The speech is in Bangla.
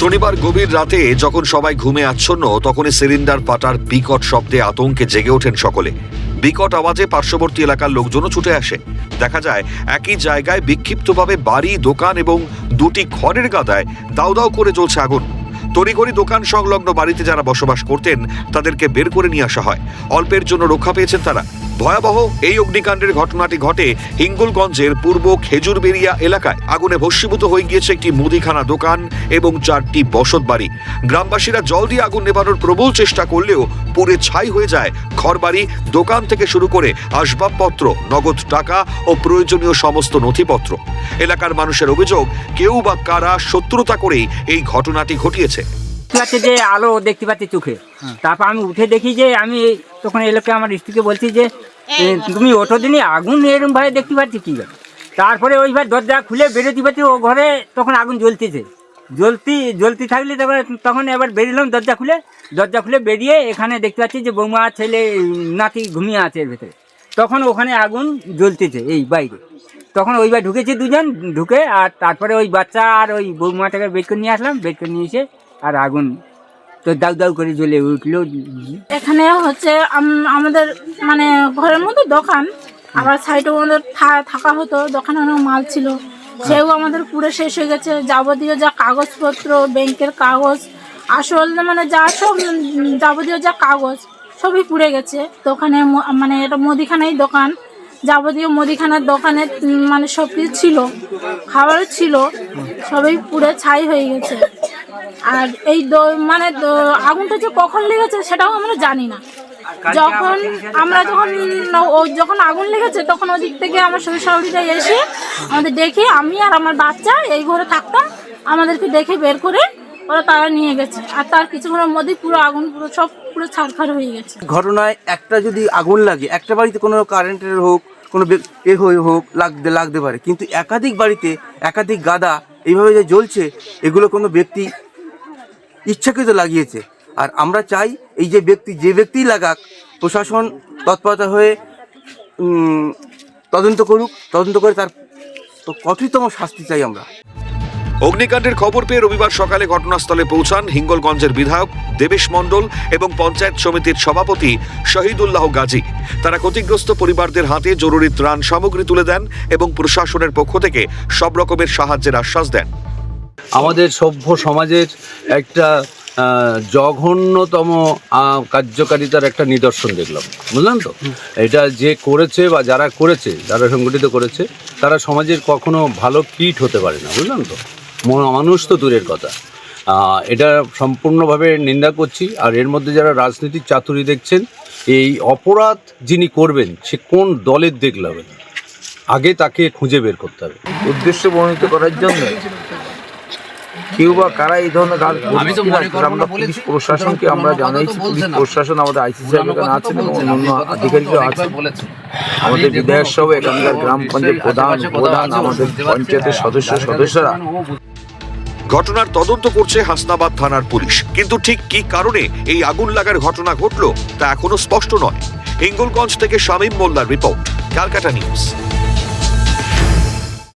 শনিবার গভীর রাতে যখন সবাই ঘুমে আচ্ছন্ন তখনই সিলিন্ডার ফাটার বিকট শব্দে আতঙ্কে জেগে ওঠেন সকলে। বিকট আওয়াজে পার্শ্ববর্তী এলাকার লোকজনও ছুটে আসে। দেখা যায় একই জায়গায় বিক্ষিপ্তভাবে বাড়ি, দোকান এবং দুটি খড়ের গাদায় দাউ দাউ করে জ্বলছে আগুন। তড়িঘড়ি দোকান সংলগ্ন বাড়িতে যারা বসবাস করতেন তাদেরকে বের করে নিয়ে আসা হয়। অল্পের জন্য রক্ষা পেয়েছেন তারা। ভয়াবহ এই অগ্নিকাণ্ডের ঘটনাটি ঘটে হিঙ্গলগঞ্জের পূর্ব খেজুরবেড়িয়া এলাকায়। আগুনে ভস্মীভূত হয়ে গিয়েছে একটি মুদিখানা দোকান এবং 4টি বসত বাড়ি। গ্রামবাসীরা জল দিয়ে আগুন নেভানোর প্রবল চেষ্টা করলেও পুড়ে ছাই হয়ে যায় ঘরবাড়ি, দোকান থেকে শুরু করে আসবাবপত্র, নগদ টাকা ও প্রয়োজনীয় সমস্ত নথিপত্র। এলাকার মানুষের অভিযোগ, কেউ বা কারা শত্রুতা করেই এই ঘটনাটি ঘটিয়েছে। যে আলো দেখতে পাচ্ছি চোখে, তারপর আমি উঠে দেখি যে আমি তখন এলাকা আমার স্ত্রীকে বলছি যে তুমি ওঠো দিনই, আগুন এরকম ভাবে দেখতে পাচ্ছি কি। তারপরে ওইবার দরজা খুলে বেরোতে পারছি, ও ঘরে তখন আগুন জ্বলতেছে। জ্বলতে থাকলে তখন এবার বেরিলাম দরজা খুলে বেরিয়ে এখানে দেখতে পাচ্ছি যে বৌমা, ছেলে, নাতি ঘুমিয়ে আছে এর ভেতরে। তখন ওখানে আগুন জ্বলতেছে এই বাইরে। তখন ওইবার ঢুকেছি দুজন, ঢুকে আর তারপরে ওই বাচ্চা আর ওই বৌমাটাকে বের করে নিয়ে আসলাম। বের করে নিয়ে এসে আর আগুন তো দাউ দাউ করে জ্বলে উঠলো। এখানে হচ্ছে আমাদের মানে ঘরের মধ্যে দোকান, আবার সাইডেও আমাদের থাকা হতো, দোকানে অনেক মাল ছিল, সেও আমাদের পুরো শেষ হয়ে গেছে। যাবতীয় যা কাগজপত্র, ব্যাংকের কাগজ, আসল মানে যা সব যাবতীয় যা কাগজ সবই পুড়ে গেছে। দোকানে মানে এটা মুদিখানাই দোকান, যাবতীয় মুদিখানার দোকানে মানে সব কিছু ছিল, খাবারও ছিল, সবই পুড়ে ছাই হয়ে গেছে। আর এই মানে আগুনটা যে কখন লেগেছে সেটাও আমরা জানি না। যখন আগুন লেগেছে তখন ওদিক থেকে আমার শ্বশুর শাশুড়িরা এসে আমাদের দেখে, আমি আর আমার বাচ্চা এই ঘরে থাকতাম, আমাদেরকে দেখে বের করে ওরা তারা নিয়ে গেছে। আর তার কিছুক্ষণের মধ্যেই পুরো আগুন পুরো ছাড়খাড় হয়ে গেছে। ঘটনায় একটা যদি আগুন লাগে, একটা বাড়িতে কোনো কারেন্টের হোক, কোনো হোক লাগতে পারে, কিন্তু একাধিক বাড়িতে একাধিক গাদা এইভাবে যে জ্বলছে, এগুলো কোনো ব্যক্তি ইচ্ছাকৃত লাগিয়েছে। আর আমরা চাই এই যে ব্যক্তি লাগাক, প্রশাসন তৎপরতা হয়ে তদন্ত করে তার কঠোরতম শাস্তি চাই আমরা। অগ্নিকাণ্ডের খবর পেয়ে রবিবার সকালে ঘটনাস্থলে পৌঁছান হিঙ্গলগঞ্জের বিধায়ক দেবেশ মণ্ডল এবং পঞ্চায়েত সমিতির সভাপতি শহীদুল্লাহ গাজী। তারা ক্ষতিগ্রস্ত পরিবারদের হাতে জরুরি ত্রাণ সামগ্রী তুলে দেন এবং প্রশাসনের পক্ষ থেকে সব রকমের সাহায্যের আশ্বাস দেন। আমাদের সভ্য সমাজের একটা জঘন্যতম কার্যকারিতার একটা নিদর্শন দেখলাম, বুঝলেন তো। এটা যে করেছে বা যারা সংগঠিত করেছে, তারা সমাজের কখনো ভালো কীট হতে পারে না, বুঝলেন তো। মানুষ তো দূরের কথা, এটা সম্পূর্ণভাবে নিন্দা করছি। আর এর মধ্যে যারা রাজনীতির চাতুরি দেখছেন, এই অপরাধ যিনি করবেন সে কোন দলের দেখলে হবে না, আগে তাকে খুঁজে বের করতে হবে। উদ্দেশ্য বর্ণিত করার জন্য কেউ বা কারা এই ধরনের কাজ, আমরা পুলিশ প্রশাসনকে আমরা জানাইছি। পুলিশ প্রশাসন আমাদের আইসি সাহেব এখানে আছেন এবং অন্যান্য আধিকারিকরা আছেন, আমাদের বিধায়ক সহ এখানকার গ্রাম পঞ্চায়েত প্রধান, আমাদের পঞ্চায়েতের সদস্যরা। ঘটনার তদন্ত করছে হাসনাবাদ থানার পুলিশ, কিন্তু ঠিক কি কারণে এই আগুন লাগার ঘটনা ঘটল তা এখনো স্পষ্ট নয়। হিঙ্গলগঞ্জ থেকে শামীম মোল্লার রিপোর্ট, ক্যালকাটা নিউজ।